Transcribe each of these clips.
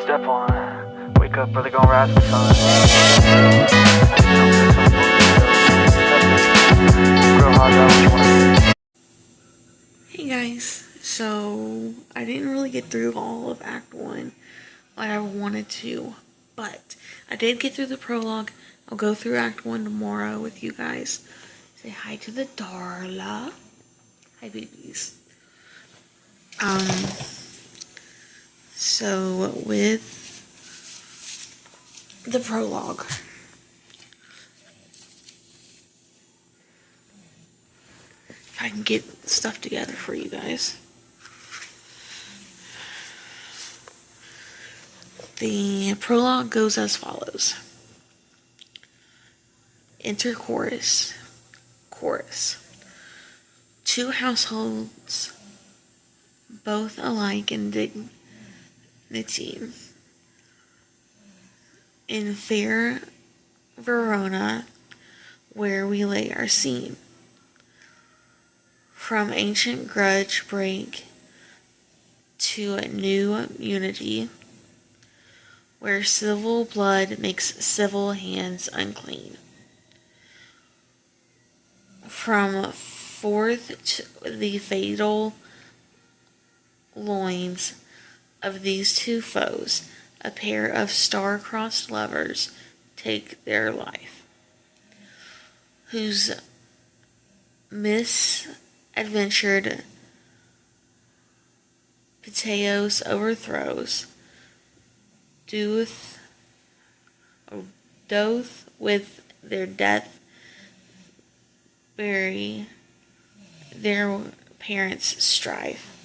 step on. Wake up, brother, gonna rise with sun. Hey guys, so I didn't really get through all of Act 1 like I wanted to, but I did get through the prologue. I'll go through Act 1 tomorrow with you guys. Say hi to the Darla. Hi babies. So with the prologue, if I can get stuff together for you guys. The prologue goes as follows. Enter chorus. Chorus. Two households, both alike in dignity. In fair Verona, where we lay our scene. From ancient grudge break to a new unity, where civil blood makes civil hands unclean. From forth to the fatal loins of these two foes, a pair of star-crossed lovers take their life, whose misadventured Peteos overthrows, doth with their death bury their parents' strife,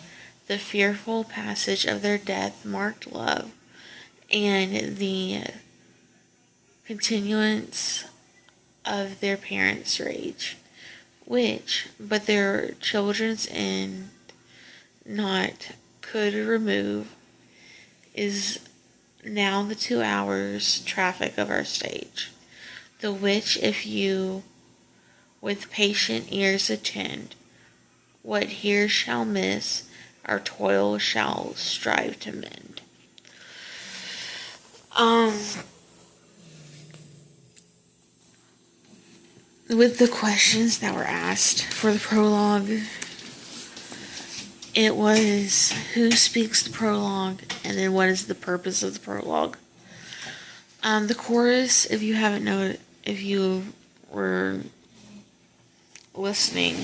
the fearful passage of their death-marked love, and the continuance of their parents' rage, which but their children's end not could remove, is now the 2 hours traffic of our stage, the which if you with patient ears attend, what here shall miss, our toil shall strive to mend. With the questions that were asked for the prologue, it was who speaks the prologue, and then what is the purpose of the prologue. The chorus, if you haven't known, if you were listening,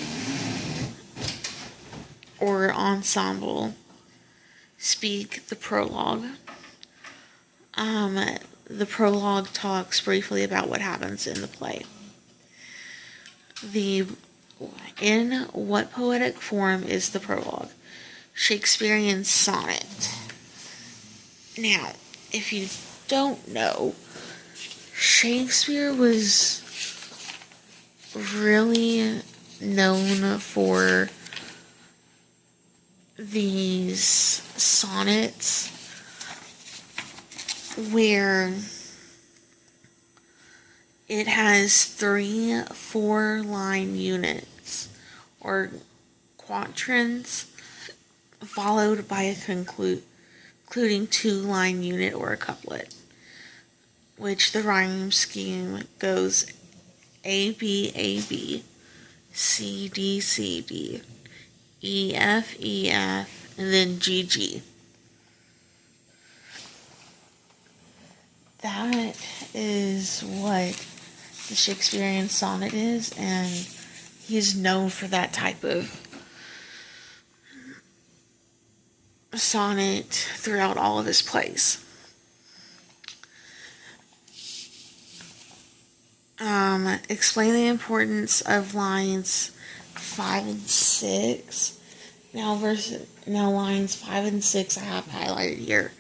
or ensemble, speak the prologue. The prologue talks briefly about what happens in the play. In what poetic form is the prologue? Shakespearean sonnet. Now, if you don't know, Shakespeare was really known for these sonnets where it has 3 4-line units or quatrains followed by a concluding 2-line unit or a couplet, which the rhyme scheme goes A B A B, C D C D, E F E F, and then G G. That is what the Shakespearean sonnet is, and he's known for that type of sonnet throughout all of his plays. Explain the importance of lines 5 and 6. Now lines 5 and 6 I have highlighted here.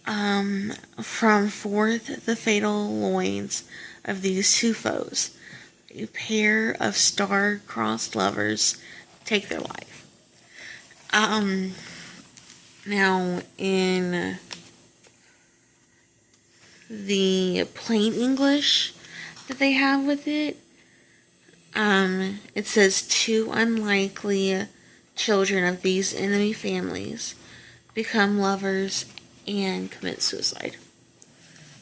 From forth the fatal loins of these two foes, a pair of star-crossed lovers take their life. Now in the plain English that they have with it, it says 2 unlikely children of these enemy families become lovers and commit suicide.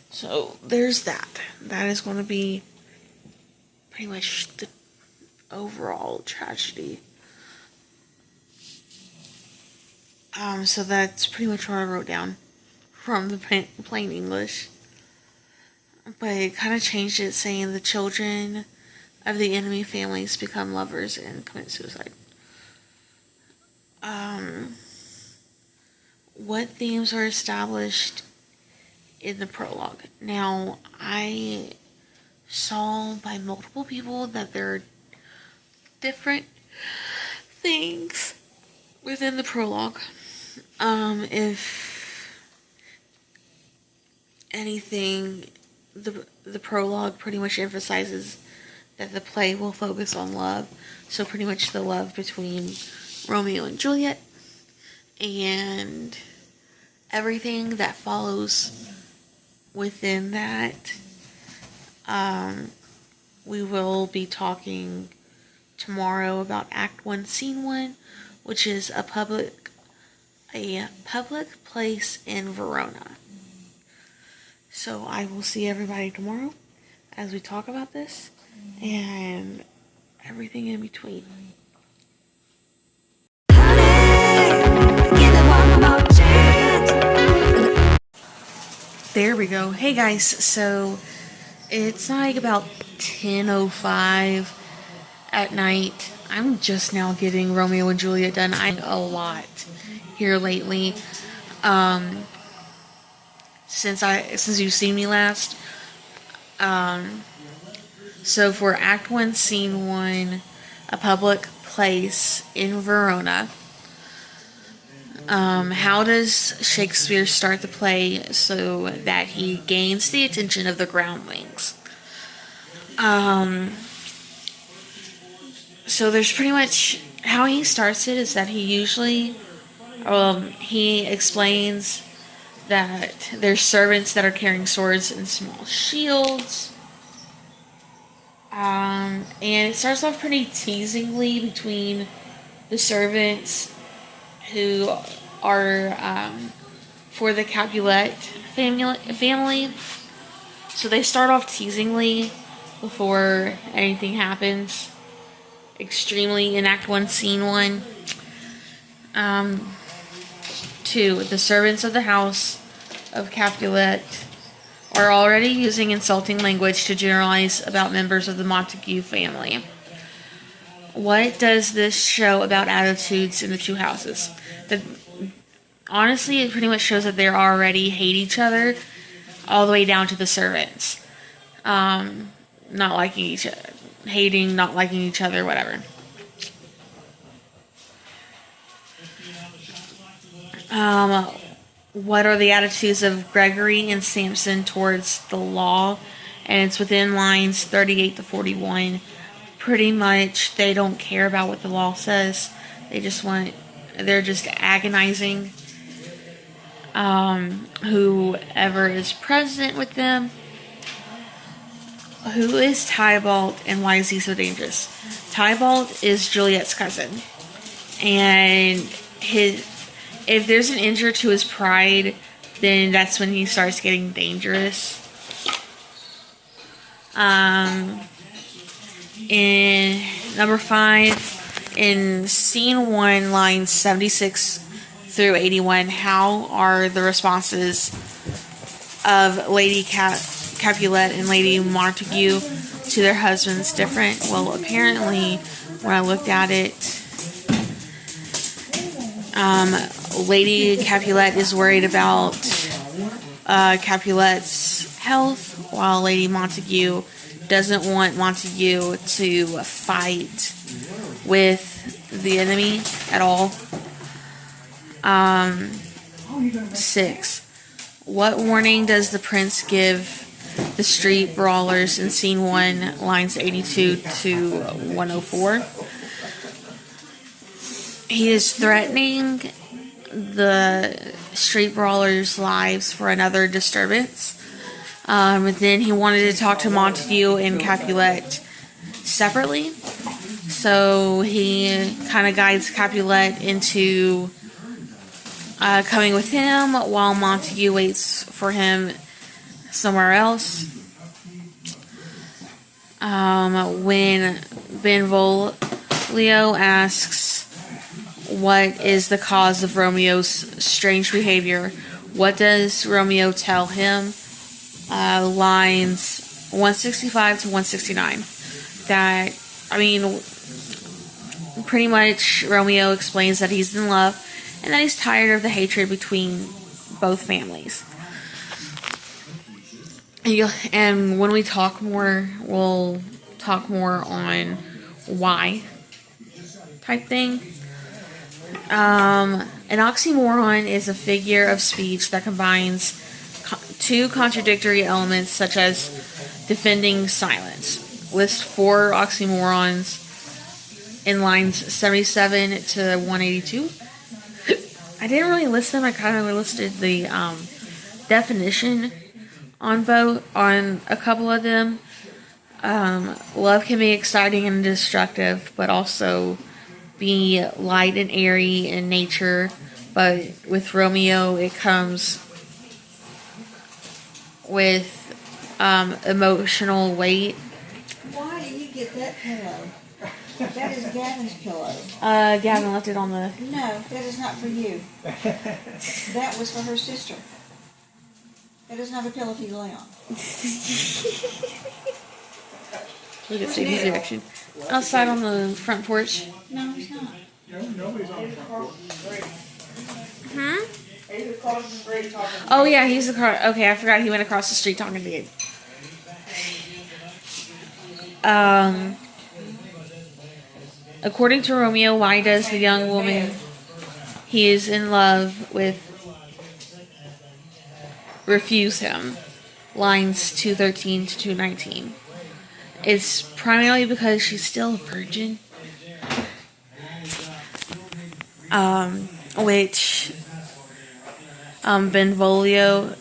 So there's that. That is going to be pretty much the overall tragedy. So that's pretty much what I wrote down from the plain English. But it kind of changed it, saying the children of the enemy families become lovers and commit suicide. What themes are established in the prologue? Now, I saw by multiple people that there are different things within the prologue. If anything, the prologue pretty much emphasizes that the play will focus on love. So pretty much the love between Romeo and Juliet and everything that follows within that. We will be talking tomorrow about Act 1, Scene 1, which is a public place in Verona. So I will see everybody tomorrow as we talk about this and everything in between. There we go. Hey guys, so it's like about 10:05 at night. I'm just now getting Romeo and Juliet done. I'm a lot here lately. Since you've seen me last. So for Act 1, Scene 1, a public place in Verona. How does Shakespeare start the play so that he gains the attention of the groundlings? So there's pretty much how he starts it is that he usually he explains that there's servants that are carrying swords and small shields. And it starts off pretty teasingly between the servants who are for the Capulet family. So they start off teasingly before anything happens. Extremely in Act 1, Scene 1. 2. The servants of the house of Capulet are already using insulting language to generalize about members of the Montague family. What does this show about attitudes in the two houses? Honestly, it pretty much shows that they already hate each other, all the way down to the servants. Not liking each other. Hating, not liking each other, whatever. What are the attitudes of Gregory and Samson towards the law? And it's within lines 38 to 41. Pretty much, they don't care about what the law says. They're just agonizing whoever is present with them. Who is Tybalt and why is he so dangerous? Tybalt is Juliet's cousin. And if there's an injury to his pride, then that's when he starts getting dangerous. In number 5, in Scene 1, lines 76 through 81, how are the responses of Lady Capulet and Lady Montague to their husbands different? Well, apparently, when I looked at it, Lady Capulet is worried about Capulet's health, while Lady Montague doesn't want Montague to fight with the enemy at all. 6. What warning does the prince give the street brawlers in Scene 1, lines 82 to 104? He is threatening the street brawlers' lives for another disturbance. Then he wanted to talk to Montague and Capulet separately. So he kind of guides Capulet into coming with him while Montague waits for him somewhere else. When Benvolio asks what is the cause of Romeo's strange behavior, what does Romeo tell him? Lines 165 to 169. Pretty much Romeo explains that he's in love and that he's tired of the hatred between both families. And when we talk more, we'll talk more on why type thing. An oxymoron is a figure of speech that combines two contradictory elements such as defending silence. List 4 oxymorons in lines 77 to 182. I didn't really list them. I kind of listed the definition on a couple of them. Love can be exciting and destructive, but also be light and airy in nature. But with Romeo, it comes with emotional weight. Why did you get that pillow? That is Gavin's pillow. Gavin left it on the... No, that is not for you. That was for her sister. That is not a pillow for you to lay on. Look at Sadie's direction. Outside on the front porch. No, it's not. Nobody's on the front porch. Oh yeah, he's across. Okay, I forgot he went across the street talking to you. According to Romeo, why does the young woman he is in love with refuse him? Lines 213 to 219. It's primarily because she's still a virgin. Which Benvolio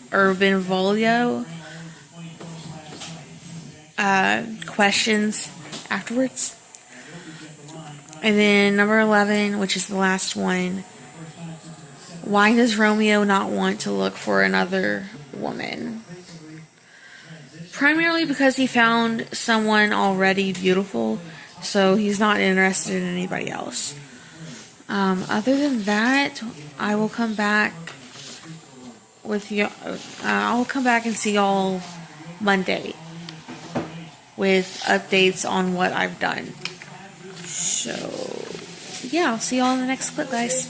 questions afterwards. And then number 11, which is the last one. Why does Romeo not want to look for another woman? Primarily because he found someone already beautiful, so he's not interested in anybody else. Other than that, I will come back with you. I'll come back and see y'all Monday with updates on what I've done. So, yeah, I'll see y'all in the next clip, guys.